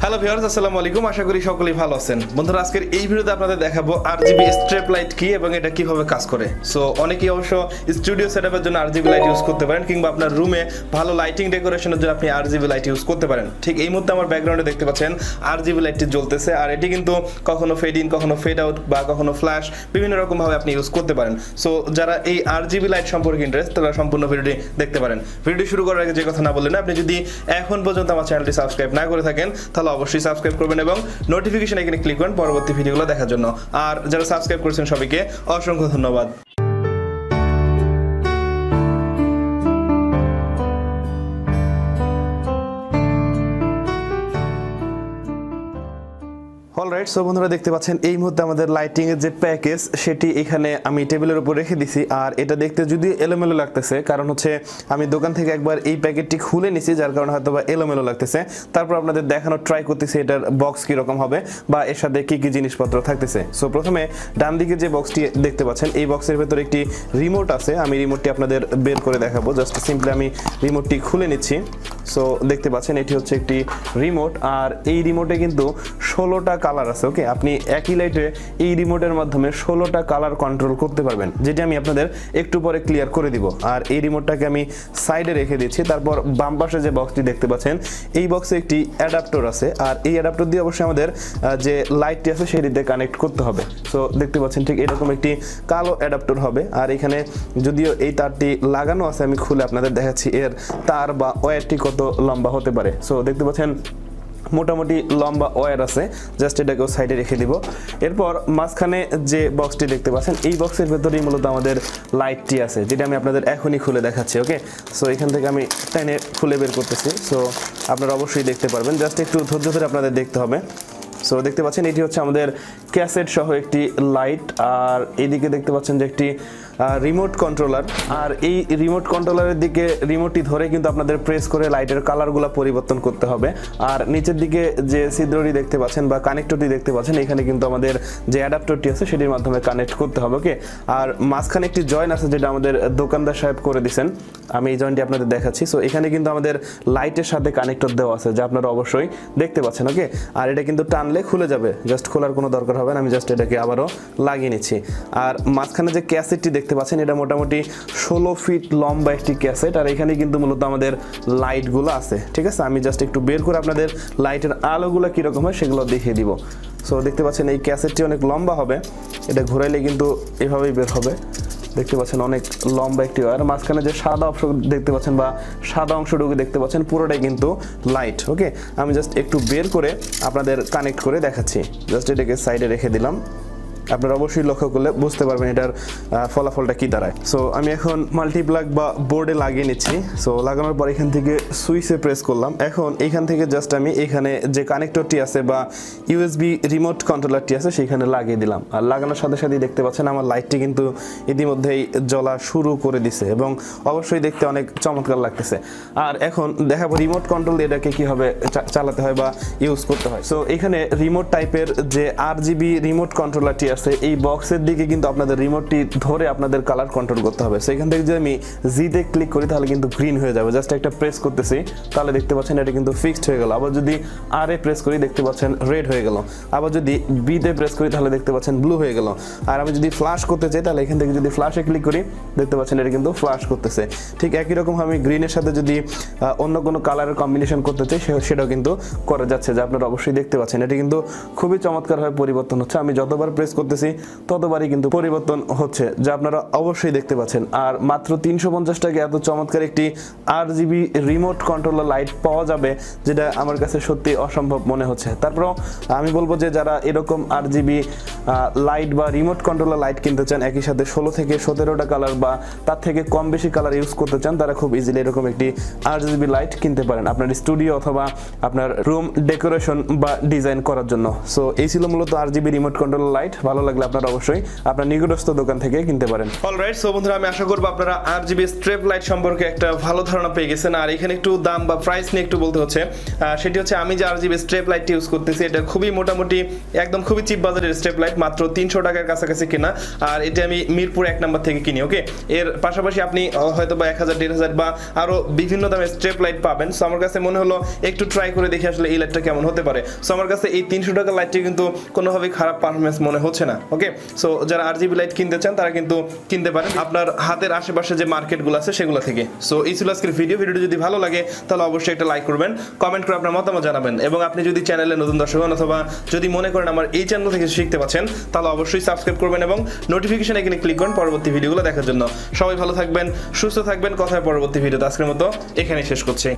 Hello viewers, আসসালামু আলাইকুম। আশা করি সকলেই ভালো আছেন। বন্ধুরা, আজকের এই ভিডিওতে আপনাদের দেখাবো আরজিবি স্ট্রিপ লাইট কি এবং এটা কিভাবে কাজ করে। সো অনেকেই অবশ্য স্টুডিও সেটআপের জন্য আরজিবি লাইট ইউজ করতে পারেন, কিংবা আপনার রুমে ভালো লাইটিং ডেকোরেশনের জন্য আপনি আরজিবি লাইট ইউজ করতে পারেন। ঠিক এই মুহূর্তে আমার ব্যাকগ্রাউন্ডে দেখতে পাচ্ছেন আরজিবি লাইটটি জ্বলতেছে, আর এটি কিন্তু কখনো ফেড ইন, কখনো ফেড আউট বা কখনো ফ্ল্যাশ, বিভিন্ন রকম ভাবে আপনি ইউজ করতে পারেন। সো যারা এই আরজিবি লাইট সম্পর্কে ইন্টারেস্ট, তারা সম্পূর্ণ ভিডিওটি দেখতে পারেন। ভিডিও শুরু করার আগে যে কথা না বললেন, আপনি যদি এখন পর্যন্ত আমার চ্যানেলটি সাবস্ক্রাইব না করে থাকেন, তাহলে অবশ্যই সাবস্ক্রাইব করবেন এবং নোটিফিকেশন আইকনে ক্লিক করুন পরবর্তী ভিডিওগুলো দেখার জন্য। আর যারা সাবস্ক্রাইব করেছেন সবাইকে অসংখ্য ধন্যবাদ। অলরাইট, সো বন্ধুরা দেখতে পাচ্ছেন এই মুহূর্তে আমাদের লাইটিং এর যে প্যাকেজ সেটি এখানে আমি টেবিলের উপর রেখে দিছি। আর এটা দেখতে যদি এলোমেলো লাগতেছে, কারণ হচ্ছে আমি দোকান থেকে একবার এই প্যাকেটটি খুলে নিছি, যার কারণে হয়তো বা এলোমেলো লাগতেছে। তারপর আপনাদের দেখানোর ট্রাই করতেছি এটার বক্স কীরকম হবে বা এর সাথে কী কী জিনিসপত্র থাকতেছে। সো প্রথমে ডান দিকে যে বক্সটি দেখতে পাচ্ছেন, এই বক্সের ভেতরে একটি রিমোট আছে। আমি রিমোটটি আপনাদের বের করে দেখাবো। জাস্ট সিম্পলি আমি রিমোটটি খুলে নিচ্ছি। সো দেখতে পাচ্ছেন এটি হচ্ছে একটি রিমোট, আর এই রিমোটে কিন্তু 16টা কালার আছে। ওকে, আপনি একই লাইটে এই রিমোটের মাধ্যমে 16টা কালার কন্ট্রোল করতে পারবেন, যেটি আমি আপনাদের একটু পরে ক্লিয়ার করে দিব। আর এই রিমোটটাকে আমি সাইডে রেখে দিচ্ছি। তারপর বাম পাশে যে বক্সটি দেখতে পাচ্ছেন, এই বক্সে একটি অ্যাডাপ্টার আছে, আর এই অ্যাডাপ্টার দিয়ে অবশ্যই আমাদের যে লাইটটি আছে সেটিতে কানেক্ট করতে হবে। সো দেখতে পাচ্ছেন ঠিক এরকম একটি কালো অ্যাডাপ্টার হবে। আর এখানে যদিও এই তারটি লাগানো আছে, আমি খুলে আপনাদের দেখাচ্ছি এর তার বা ওয়্যারটি কত লম্বা হতে পারে। সো দেখতে পাচ্ছেন মোটামুটি লম্বা ওয়্যার আছে। জাস্ট এটাকেও সাইডে রেখে দিব। এরপর মাঝখানে যে বক্সটি দেখতে পাচ্ছেন, এই বক্সের ভেতরেই মূলত আমাদের লাইটটি আছে, যেটা আমি আপনাদের এখনই খুলে দেখাচ্ছি। ওকে, সো এখান থেকে আমি টেনে খুলে বের করতেছি। সো আপনারা অবশ্যই দেখতে পারবেন, জাস্ট একটু ধৈর্য ধরে আপনাদের দেখতে হবে। সো দেখতে পাচ্ছেন এটি হচ্ছে আমাদের ক্যাসেট সহ একটি লাইট, আর এইদিকে দেখতে পাচ্ছেন যে একটি রিমোট কন্ট্রোলার। আর এই রিমোট কন্ট্রোলারের দিকে রিমোটটি ধরে কিন্তু আপনাদের প্রেস করে লাইটের কালারগুলো পরিবর্তন করতে হবে। আর নিচের দিকে যে ছিদ্রটি দেখতে পাচ্ছেন বা কানেক্টরটি দেখতে পাচ্ছেন, এখানে কিন্তু আমাদের যে অ্যাডাপ্টারটি আছে সেটির মাধ্যমে কানেক্ট করতে হবে। ওকে, আর মাঝখানে একটি জয়েন্ট আছে, যেটা আমাদের দোকানদার সাহেব করে দিয়েছেন। আমি এই জয়েন্টটি আপনাদের দেখাচ্ছি। সো এখানে কিন্তু আমাদের লাইটের সাথে কানেক্টর দেওয়া আছে, যা আপনারা অবশ্যই দেখতে পাচ্ছেন। ওকে, আর এটা কিন্তু টানলে খুলে যাবে, জাস্ট খোলার কোনো দরকার হবে না। আমি জাস্ট এটাকে আবারও লাগিয়ে নিচ্ছি। আর মাঝখানে যে ক্যাসেটটি দেখতে পাচ্ছেন, এটা মোটামুটি 16 ফিট লম্বা একটি ক্যাসেট, আর এখানে কিন্তু মূলত আমাদের লাইটগুলো আছে। ঠিক আছে, আমি জাস্ট একটু বের করে আপনাদের লাইটের আলোগুলো কীরকম হয় সেগুলো দেখিয়ে দিব। সো দেখতে পাচ্ছেন এই ক্যাসেটটি অনেক লম্বা হবে, এটা ঘোরাইলে কিন্তু এভাবেই বের হবে। দেখতে পাচ্ছেন অনেক লম্বা একটি ওয়্যার। মাঝখানে যে সাদা অংশ দেখতে পাচ্ছেন বা সাদা অংশটুকু দেখতে পাচ্ছেন, পুরোটাই কিন্তু লাইট। ওকে, আমি জাস্ট একটু বের করে আপনাদের কানেক্ট করে দেখাচ্ছি। জাস্ট এটাকে সাইডে রেখে দিলাম। আপনারা অবশ্যই লক্ষ্য করলে বুঝতে পারবেন এটার ফলাফলটা কি দাঁড়ায়। সো আমি এখন মাল্টিপ্লাগ বা বোর্ডে লাগিয়ে নিচ্ছি। সো লাগানোর পর এখান থেকে সুইচে প্রেস করলাম। এখন এইখান থেকে জাস্ট আমি এখানে যে কানেক্টরটি আছে বা ইউএসবি রিমোট কন্ট্রোলারটি আছে সেইখানে লাগিয়ে দিলাম। আর লাগানোর সাথে সাথেই দেখতে পাচ্ছেন আমার লাইটটি কিন্তু ইতিমধ্যেই জ্বলা শুরু করে দিছে এবং অবশ্যই দেখতে অনেক চমৎকার লাগতেছে। আর এখন দেখাবো রিমোট কন্ট্রোল দিয়ে এটাকে কীভাবে চালাতে হয় বা ইউজ করতে হয়। সো এখানে রিমোট টাইপের যে আরজিবি রিমোট কন্ট্রোলারটি আছে, এই বক্সের দিকে কিন্তু আপনাদের রিমোটটি ধরে আপনাদের কালার কন্ট্রোল করতে হবে। সো এখান থেকে যদি আমি জিতে ক্লিক করি তাহলে কিন্তু গ্রিন হয়ে যাবে। জাস্ট একটা প্রেস করতেছি, তাহলে দেখতে পাচ্ছেন এটা কিন্তু ফিক্সড হয়ে গেল। আবার যদি আর এ প্রেস করি দেখতে পাচ্ছেন রেড হয়ে গেল। আবার যদি বিতে প্রেস করি তাহলে দেখতে পাচ্ছেন ব্লু হয়ে গেল। আর আমি যদি ফ্ল্যাশ করতে চাই তাহলে এখান থেকে যদি ফ্ল্যাশে ক্লিক করি দেখতে পাচ্ছেন এটা কিন্তু ফ্ল্যাশ করতেছে। ঠিক একই রকম আমি গ্রিনের সাথে যদি অন্য কোনো কালারের কম্বিনেশন করতে চাই সেটাও কিন্তু করা যাচ্ছে, যা আপনারা অবশ্যই দেখতে পাচ্ছেন। এটি কিন্তু খুবই চমৎকারভাবে পরিবর্তন হচ্ছে। আমি যতবার প্রেস করতেছি ততবারই কিন্তু পরিবর্তন হচ্ছে, যা আপনারা অবশ্যই দেখতে পাচ্ছেন। আর মাত্র 350 টাকা এত চমৎকার একটি আরজিবি রিমোট কন্ট্রোলার লাইট পাওয়া যাবে, যেটা আমার কাছে সত্যি অসম্ভব মনে হচ্ছে। তারপরও আমি বলবো যে যারা এরকম আরজিবি লাইট বা রিমোট কন্ট্রোলার লাইট কিনতে চান, একই সাথে 16 থেকে 17টা কালার বা তার থেকে কম বেশি কালার ইউজ করতে চান, তারা খুব ইজিলি এরকম একটি আরজিবি লাইট কিনতে পারেন আপনার স্টুডিও অথবা আপনার রুম ডেকোরেশন বা ডিজাইন করার জন্য। সো এই ছিল মূলত আরজিবি রিমোট কন্ট্রোলার লাইট। ভালো লাগলে আপনারা অবশ্যই আপনার নিকটস্থ দোকান থেকে কিনতে পারেন। অলরাইট, সো বন্ধুরা আমি আশা করব আপনারা RGB স্ট্রিপ লাইট সম্পর্কে একটা ভালো ধারণা পেয়ে গেছেন। আর এখানে একটু দাম বা প্রাইস নিয়ে একটু বলতে হচ্ছে, সেটি হচ্ছে আমি যে RGB স্ট্রিপ লাইটটি ইউজ করতেছি এটা খুবই মোটামুটি একদম খুবই চিপ বাজারের স্ট্রিপ লাইট, মাত্র 300 টাকার কাছাকাছি কেনা। আর এটা আমি মিরপুর 1 নাম্বার থেকে কিনি। ওকে, এর পাশাপাশি আপনি হয়তো বা 1000 1500 বা আরো বিভিন্ন দামের স্ট্রিপ লাইট পাবেন। সো আমার কাছে মনে হলো একটু ট্রাই করে দেখি আসলে এই লাইটটা কেমন হতে পারে। সো আমার কাছে এই 300 টাকার লাইটটি কিন্তু কোনোভাবেই খারাপ পারফরমেন্স মনে হচ্ছে না। ওকে, সো যারা RGB লাইট কিনতে চান তারা কিন্তু কিনতে পারেন আপনার হাতের আশেপাশে যে মার্কেটগুলো আছে সেগুলো থেকে। সো এই ছিল আজকের ভিডিওটি যদি ভালো লাগে তাহলে অবশ্যই একটা লাইক করবেন, কমেন্ট করে আপনার মতামত জানাবেন, এবং আপনি যদি চ্যানেলে নতুন দর্শক হন অথবা যদি মনে করেন আমার এই চ্যানেল থেকে শিখতে পাচ্ছেন তাহলে অবশ্যই সাবস্ক্রাইব করবেন এবং নোটিফিকেশন এখানে ক্লিক করুন পরবর্তী ভিডিওগুলো দেখার জন্য। সবাই ভালো থাকবেন, সুস্থ থাকবেন, কথা হয় পরবর্তী ভিডিওতে। আজকের মতো এখানেই শেষ করছি।